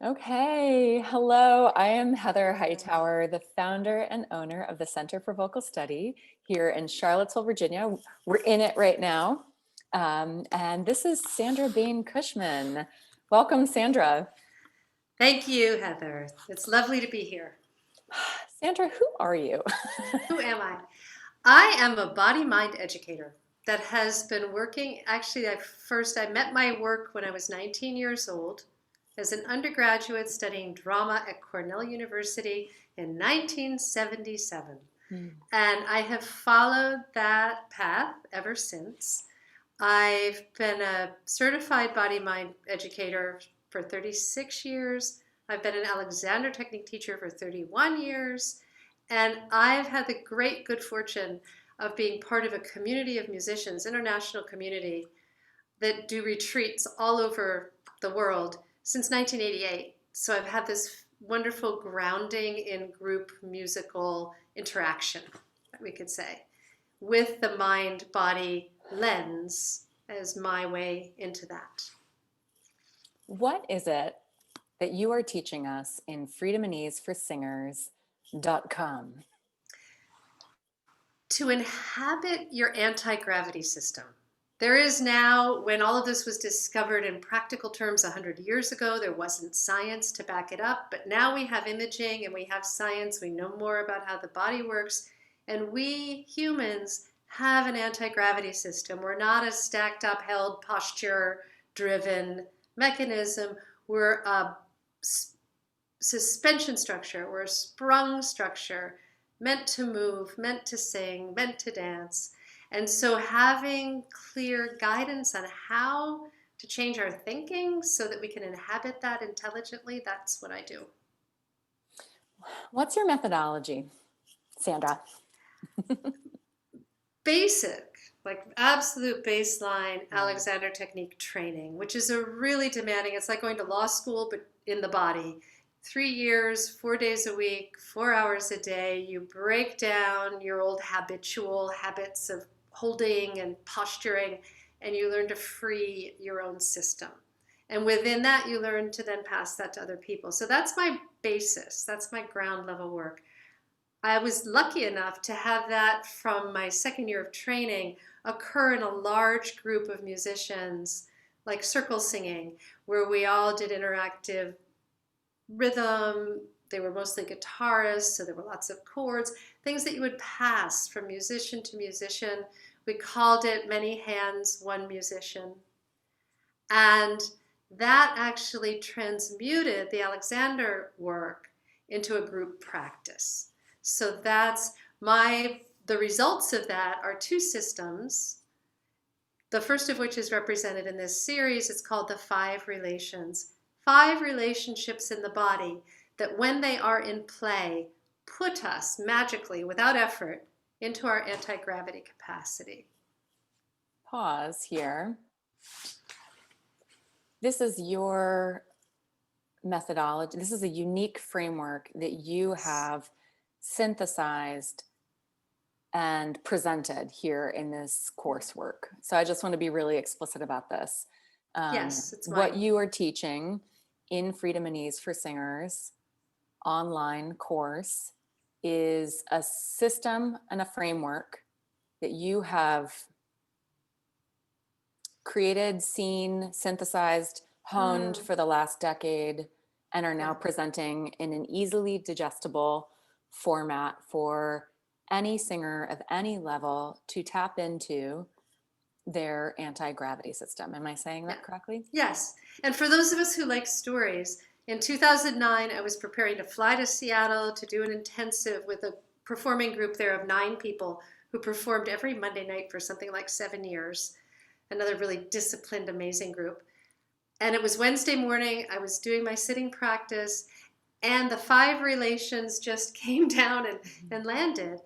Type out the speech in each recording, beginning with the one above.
Okay, hello. I am Heather Hightower, the founder and owner of the Center for Vocal Study here in Charlottesville, Virginia. We're in it right now. And this is Sandra Bain Cushman. Welcome, Sandra. Thank you, Heather. It's lovely to be here. Sandra, who are you? Who am I? I am a body mind educator that has been working. Actually, I met my work when I was 19 years old as an undergraduate studying drama at Cornell University in 1977. Hmm. And I have followed that path ever since. I've been a certified body mind educator for 36 years. I've been an Alexander Technique teacher for 31 years. And I've had the great good fortune of being part of a community of musicians, international community, that do retreats all over the world since 1988. So I've had this wonderful grounding in group musical interaction, we could say, with the mind body lens as my way into that. What is it that you are teaching us in freedomandEaseforsingers.com? To inhabit your anti gravity system. There is now, when all of this was discovered in practical terms 100 years ago, there wasn't science to back it up, but now we have imaging and we have science. We know more about how the body works, and we humans have an anti gravity system. We're not a stacked up, held, posture driven mechanism. We're a suspension structure, we're a sprung structure meant to move, meant to sing, meant to dance. And so having clear guidance on how to change our thinking so that we can inhabit that intelligently, that's what I do. What's your methodology, Sandra? Basic, like absolute baseline Alexander Technique training, which is a really demanding, it's like going to law school, but in the body. 3 years, 4 days a week, 4 hours a day. You break down your old habitual habits of holding and posturing, and you learn to free your own system. And within that, you learn to then pass that to other people. So that's my basis. That's my ground level work. I was lucky enough to have that from my second year of training occur in a large group of musicians, like circle singing, where we all did interactive rhythm. They were mostly guitarists, so there were lots of chords, things that you would pass from musician to musician. We called it Many Hands, One Musician. And that actually transmuted the Alexander work into a group practice. So the results of that are two systems. The first of which is represented in this series. It's called the 5 relations. 5 relationships in the body that when they are in play, put us magically, without effort, into our anti-gravity capacity. Pause here. This is your methodology. This is a unique framework that you have synthesized and presented here in this coursework. So I just want to be really explicit about this. Yes, it's What mine. you are teaching in Freedom and Ease for Singers online course is a system and a framework that you have created, seen, synthesized, honed for the last decade, and are now presenting in an easily digestible format for any singer of any level to tap into their anti-gravity system. Am I saying that correctly? Yes. And for those of us who like stories, in 2009, I was preparing to fly to Seattle to do an intensive with a performing group there of 9 people who performed every Monday night for something like 7 years. Another really disciplined, amazing group. And it was Wednesday morning. I was doing my sitting practice, and the 5 relations just came down and landed.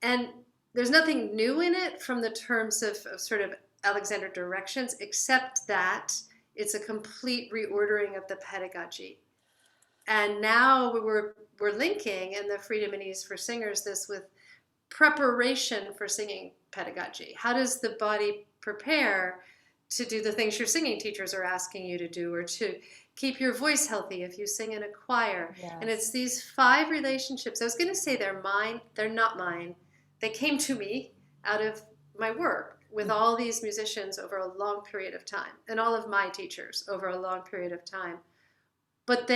And there's nothing new in it from the terms of sort of Alexander directions, except that it's a complete reordering of the pedagogy. And now we're linking in the Freedom and Ease for Singers this with preparation for singing pedagogy. How does the body prepare to do the things your singing teachers are asking you to do, or to keep your voice healthy if you sing in a choir. And Yes. it's these 5 relationships. I was going to say they're mine. They're not mine. They came to me out of my work with all these musicians over a long period of time, and all of my teachers over a long period of time. But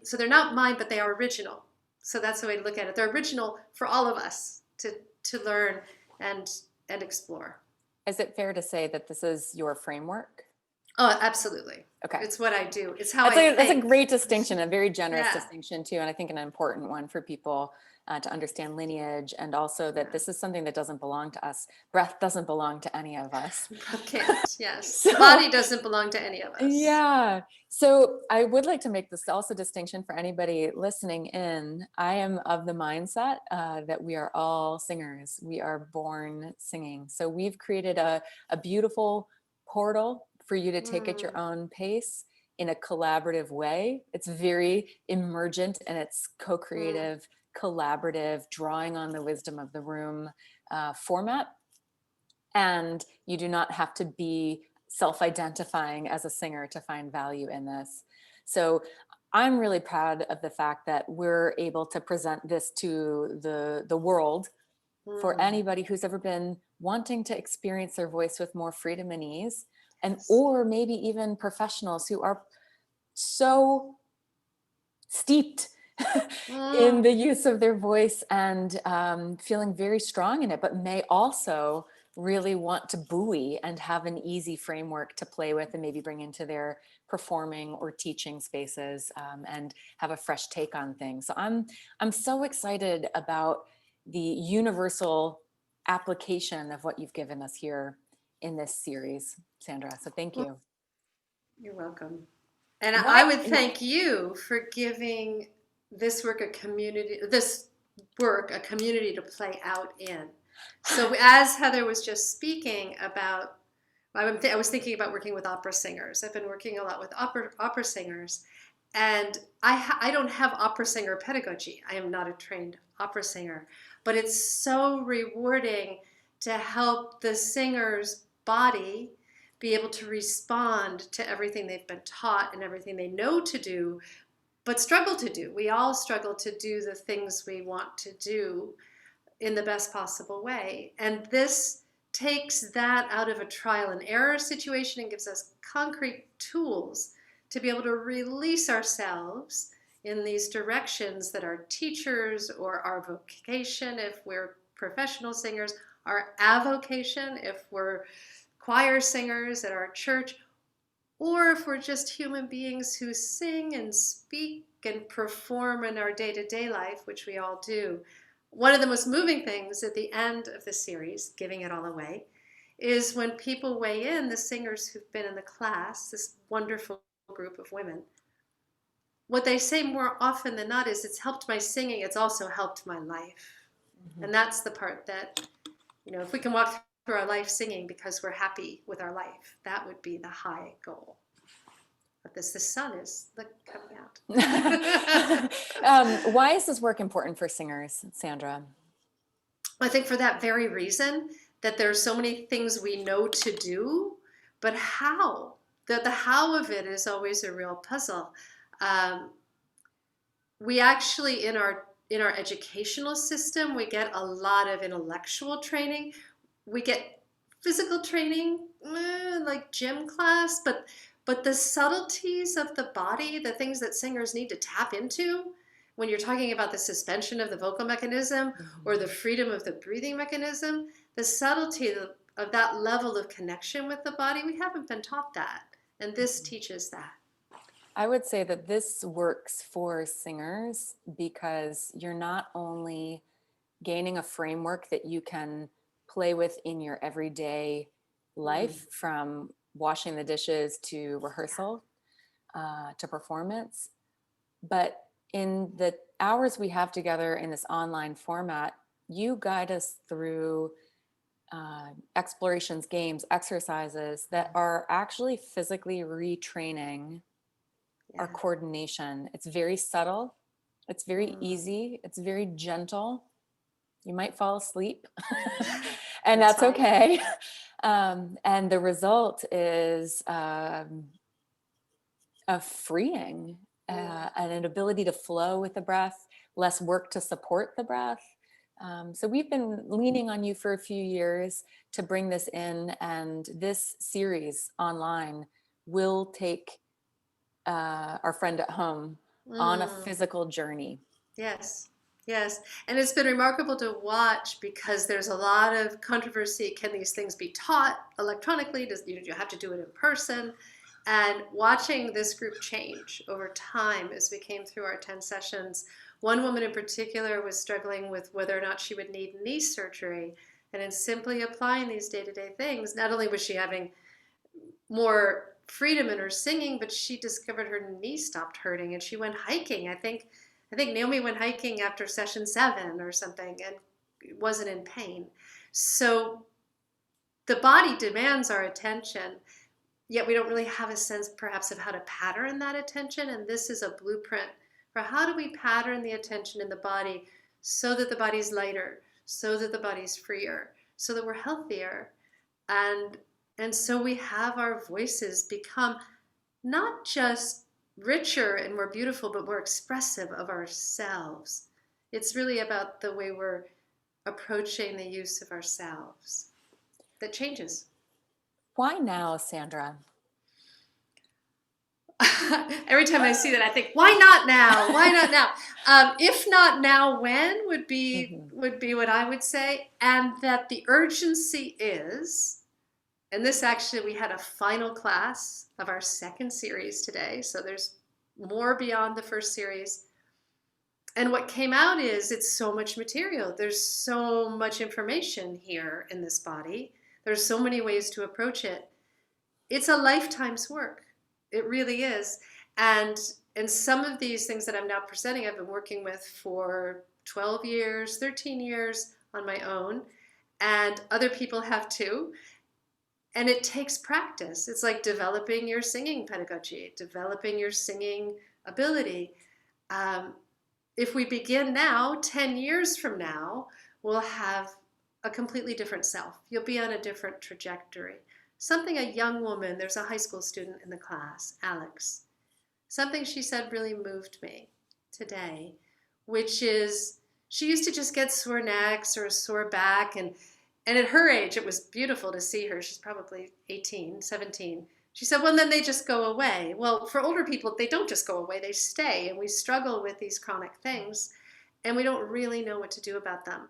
so they're not mine, but they are original. So that's the way to look at it. They're original for all of us to learn and explore. Is it fair to say that this is your framework? Oh, absolutely. Okay. It's what I do. It's how That's I that's a think. great distinction, a very generous Yeah. distinction too, and I think an important one for people to understand lineage, and also that this is something that doesn't belong to us. Breath doesn't belong to any of us. Can't, yes. So, the body doesn't belong to any of us. yeah. So I would like to make this also distinction for anybody listening in. I am of the mindset that we are all singers. We are born singing. So we've created a beautiful portal for you to take at your own pace in a collaborative way. It's very emergent and it's co-creative, collaborative, drawing on the wisdom of the room format. And you do not have to be self-identifying as a singer to find value in this. So I'm really proud of the fact that we're able to present this to the world for anybody who's ever been wanting to experience their voice with more freedom and ease, and or maybe even professionals who are so steeped in the use of their voice and feeling very strong in it, but may also really want to buoy and have an easy framework to play with and maybe bring into their performing or teaching spaces and have a fresh take on things. So I'm so excited about the universal application of what you've given us here in this series, Sandra. So thank you. You're welcome. And Why? I would thank you for giving this work a community to play out in. So as Heather was just speaking about, I was thinking about working with opera singers. I've been working a lot with opera singers, and I don't have opera singer pedagogy. I am not a trained opera singer, but it's so rewarding to help the singer's body be able to respond to everything they've been taught and everything they know to do, but struggle to do. We all struggle to do the things we want to do in the best possible way. And this takes that out of a trial and error situation and gives us concrete tools to be able to release ourselves in these directions that our teachers, or our vocation if we're professional singers, our avocation if we're choir singers at our church, or if we're just human beings who sing and speak and perform in our day-to-day life, which we all do. One of the most moving things at the end of the series, giving it all away, is when people weigh in, the singers who've been in the class, this wonderful group of women. What they say more often than not is, it's helped my singing, it's also helped my life. And that's the part that, if we can walk through our life singing because we're happy with our life, that would be the high goal. But the sun is coming out. Why is this work important for singers, Sandra? I think for that very reason, that there's so many things we know to do, but how? The how of it is always a real puzzle. We actually, in our educational system, we get a lot of intellectual training. We get physical training, like gym class, but the subtleties of the body, the things that singers need to tap into, when you're talking about the suspension of the vocal mechanism or the freedom of the breathing mechanism, the subtlety of that level of connection with the body, we haven't been taught that. And this teaches that. I would say that this works for singers because you're not only gaining a framework that you can play with in your everyday life, from washing the dishes to rehearsal to performance, but in the hours we have together in this online format, you guide us through explorations, games, exercises that are actually physically retraining our coordination. It's very subtle. It's very easy. It's very gentle. You might fall asleep and that's okay. And the result is a freeing and an ability to flow with the breath, less work to support the breath. So we've been leaning on you for a few years to bring this in, and this series online will take our friend at home on a Mm. physical journey. Yes, yes. And it's been remarkable to watch because there's a lot of controversy. Can these things be taught electronically? Do you have to do it in person? And watching this group change over time as we came through our 10 sessions, one woman in particular was struggling with whether or not she would need knee surgery. And in simply applying these day-to-day things, not only was she having more freedom in her singing, but she discovered her knee stopped hurting and she went hiking. I think Naomi went hiking after session 7 or something and wasn't in pain. So the body demands our attention, yet we don't really have a sense perhaps of how to pattern that attention. And this is a blueprint for how do we pattern the attention in the body so that the body's lighter, so that the body's freer, so that we're healthier. And and so we have our voices become not just richer and more beautiful, but more expressive of ourselves. It's really about the way we're approaching the use of ourselves that changes. Why now, Sandra? Every time I see that, I think, why not now? Why not now? If not now, when would be Mm-hmm. would be what I would say, and that the urgency is. And this actually, we had a final class of our second series today. So there's more beyond the first series. And what came out is it's so much material. There's so much information here in this body. There's so many ways to approach it. It's a lifetime's work. It really is. And and some of these things that I'm now presenting, I've been working with for 12 years, 13 years on my own. And other people have too. And it takes practice. It's like developing your singing pedagogy, developing your singing ability. Um, if we begin now, 10 years from now, we'll have a completely different self. You'll be on a different trajectory. Something a young woman, there's a high school student in the class, Alex, something she said really moved me today, which is she used to just get sore necks or a sore back. And at her age, it was beautiful to see her. She's probably 18, 17. She said, well, then they just go away. Well, for older people, they don't just go away, they stay. And we struggle with these chronic things, and we don't really know what to do about them.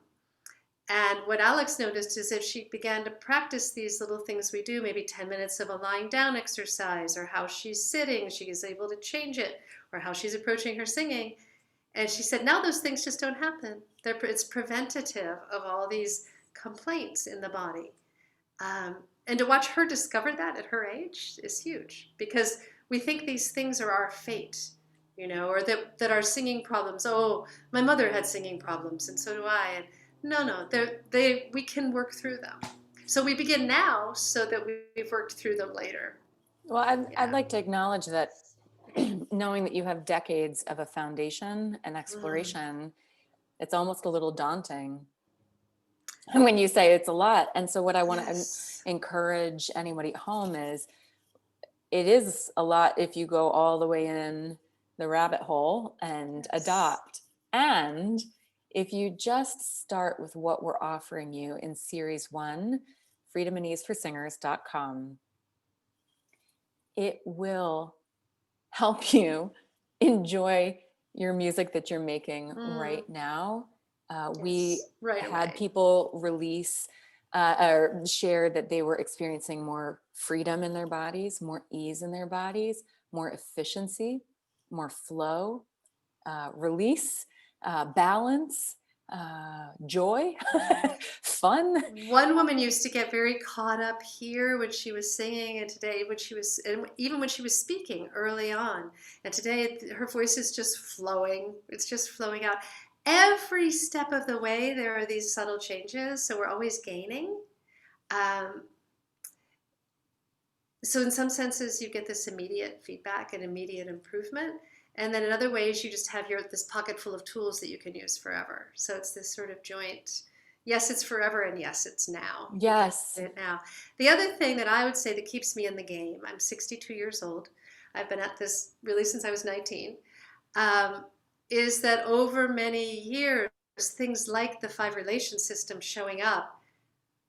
And what Alex noticed is if she began to practice these little things we do, maybe 10 minutes of a lying down exercise, or how she's sitting, she is able to change it, or how she's approaching her singing. And she said, now those things just don't happen. It's preventative of all these complaints in the body. And to watch her discover that at her age is huge, because we think these things are our fate, or that our singing problems, oh, my mother had singing problems and so do I. And no, we can work through them. So we begin now so that we've worked through them later. Well, I'd Yeah. like to acknowledge that knowing that you have decades of a foundation and Mm. exploration, it's almost a little daunting when you say it's a lot. And so what I want to Yes. encourage anybody at home is it is a lot if you go all the way in the rabbit hole and Yes. adopt. And if you just start with what we're offering you in series 1, freedomandeaseforsingers.com, it will help you enjoy your music that you're making Mm. right now. We Yes. Right had away. people release or share that they were experiencing more freedom in their bodies, more ease in their bodies, more efficiency, more flow, release, balance, joy, fun. One woman used to get very caught up here when she was singing, and today and even when she was speaking early on, and today her voice is just flowing. It's just flowing out. Every step of the way, there are these subtle changes, so we're always gaining. Um, so in some senses, you get this immediate feedback and immediate improvement. And then in other ways, you just have this pocket full of tools that you can use forever. So it's this sort of joint Yes, it's forever, and yes, it's now. You can Yes. do it now. The other thing that I would say that keeps me in the game, I'm 62 years old. I've been at this really since I was 19, um, is that over many years, things like the five relation system showing up.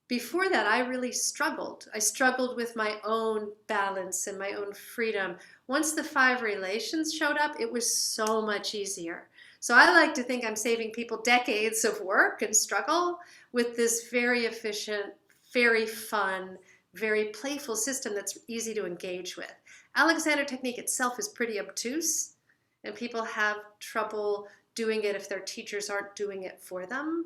Before that, I really struggled. I struggled with my own balance and my own freedom. Once the five relations showed up, it was so much easier. So I like to think I'm saving people decades of work and struggle with this very efficient, very fun, very playful system that's easy to engage with. Alexander technique itself is pretty obtuse, and people have trouble doing it if their teachers aren't doing it for them.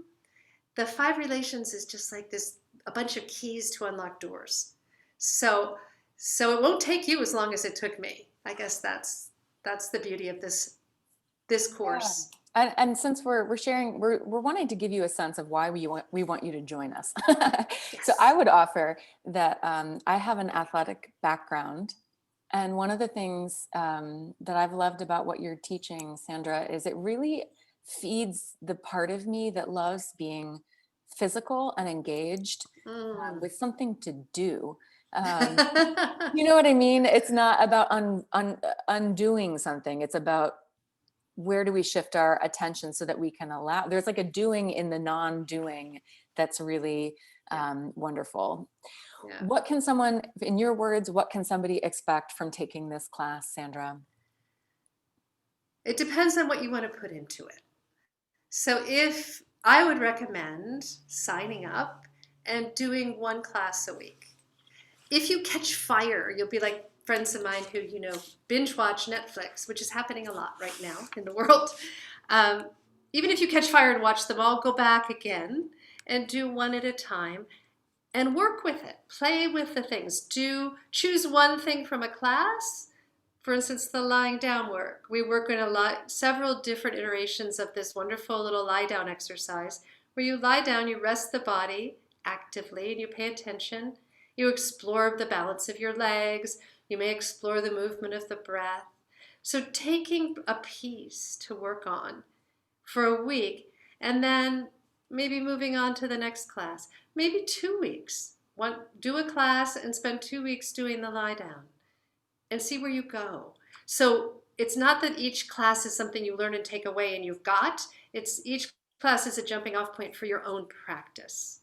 The five relations is just like this, a bunch of keys to unlock doors. So so it won't take you as long as it took me. I guess that's the beauty of this Yeah. course. And since we're sharing, we're wanting to give you a sense of why we want you to join us. So I Yes. would offer that I have an athletic background, and one of the things that I've loved about what you're teaching, Sandra, is it really feeds the part of me that loves being physical and engaged Mm. with something to do. Um, you know what I mean? It's not about undoing something. It's about where do we shift our attention so that we can allow, there's like a doing in the non-doing that's really Yeah, wonderful. yeah. What can someone, in your words, what can somebody expect from taking this class, Sandra? It depends on what you want to put into it. So if I would recommend signing up and doing one class a week. If you catch fire, you'll be like friends of mine who, binge watch Netflix, which is happening a lot right now in the world. Um, Even if you catch fire and watch them all, go back again and do one at a time and work with it. Play with the things. Choose one thing from a class. For instance, the lying down work. We work in several different iterations of this wonderful little lie down exercise where you lie down, you rest the body actively, and you pay attention. You explore the balance of your legs. You may explore the movement of the breath. So taking a piece to work on for a week and then maybe moving on to the next class, maybe 2 weeks. Do a class and spend 2 weeks doing the lie down and see where you go. So it's not that each class is something you learn and take away and you've got. It's each class is a jumping off point for your own practice.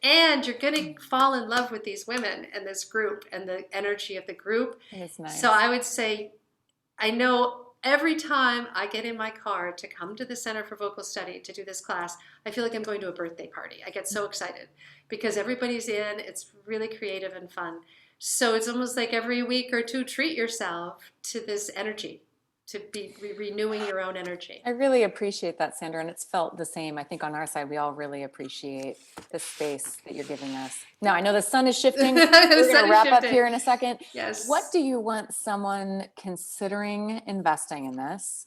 And you're going to fall in love with these women and this group and the energy of the group. That's So nice. I would say, I know every time I get in my car to come to the Center for Vocal Study to do this class, I feel like I'm going to a birthday party. I get so excited because everybody's in. It's really creative and fun. So it's almost like every week or two, treat yourself to this energy, to be renewing your own energy. I really appreciate that, Sandra, and it's felt the same. I think on our side, we all really appreciate the space that you're giving us. Now, I know the sun is shifting. The We're going sun to is wrap up shifting. here in a second. What Yes. do you want someone considering investing in this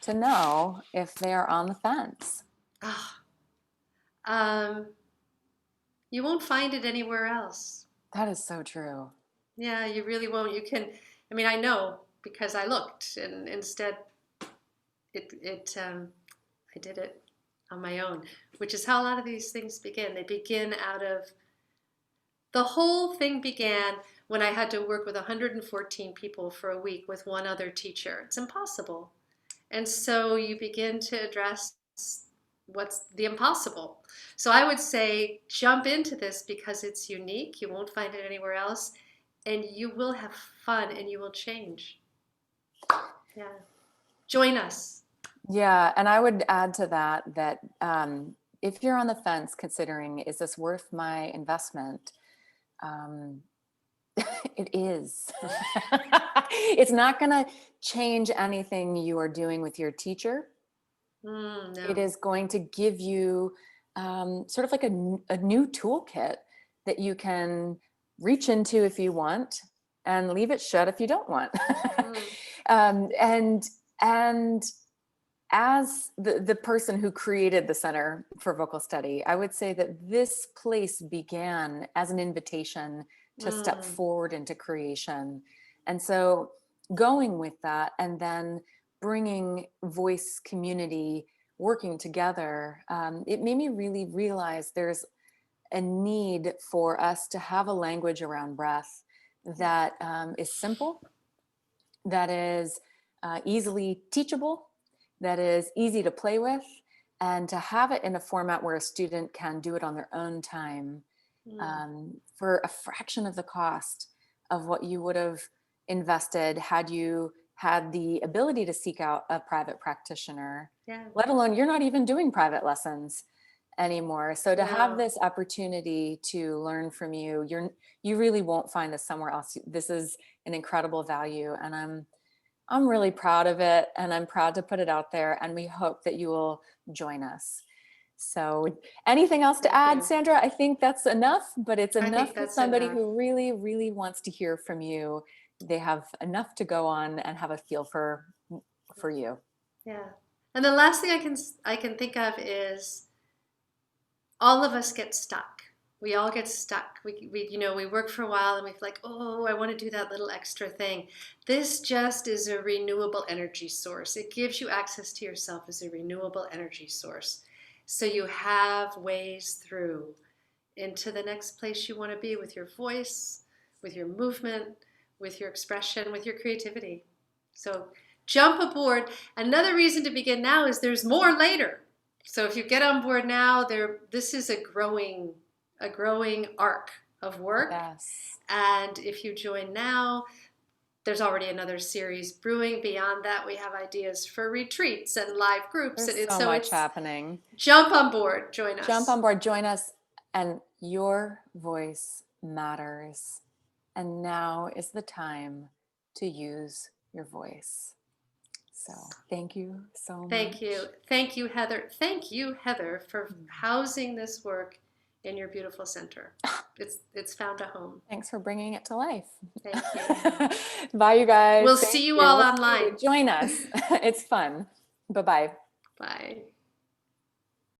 to know if they are on the fence? Ah, um, you won't find it anywhere else. That is so true. Yeah, you really won't. I know because I looked, and instead, I did it on my own, which is how a lot of these things begin. They begin out of the whole thing began when I had to work with 114 people for a week with one other teacher. It's impossible. And so you begin to address what's the impossible. So I would say jump into this because it's unique. You won't find it anywhere else. And you will have fun and you will change. Yeah. Join us. Yeah, and I would add to that that if you're on the fence considering, is this worth my investment? Um, it is. It's not going to change anything you are doing with your teacher. It No. is going to give you sort of like a new toolkit that you can reach into if you want and leave it shut if you don't want. Mm, And as the person who created the Center for Vocal Study, I would say that this place began as an invitation to step mm, forward into creation. And so going with that and then bringing voice community working together, it made me really realize there's a need for us to have a language around breath that is simple, that is easily teachable, that is easy to play with, and to have it in a format where a student can do it on their own time for a fraction of the cost of what you would have invested had you had the ability to seek out a private practitioner, let alone you're not even doing private lessons anymore. So to have this opportunity to learn from you, you really won't find this somewhere else. This is an incredible value, and I'm really proud of it, and I'm proud to put it out there, and we hope that you will join us. So anything else to add, Sandra? I think that's enough, but it's enough for somebody who really, really wants to hear from you. They have enough to go on and have a feel for you. Yeah. And the last thing I can think of is all of us get stuck. We all get stuck. We work for a while and we feel like, oh, I want to do that little extra thing. This just is a renewable energy source. It gives you access to yourself as a renewable energy source. So you have ways through into the next place you want to be with your voice, with your movement, with your expression, with your creativity. So jump aboard. Another reason to begin now is there's more later. So if you get on board now, this is a growing arc of work. Yes. And if you join now, there's already another series brewing. Beyond that, we have ideas for retreats and live groups. There's so much happening. Jump on board, join us. Jump on board, join us, and your voice matters. And now is the time to use your voice. So thank you so much. Thank you. Thank you, Heather. Thank you, Heather, for housing this work in your beautiful center. It's found a home. Thanks for bringing it to life. Thank you. Bye, you guys. We'll see you all online. Join us. It's fun. Bye-bye. Bye.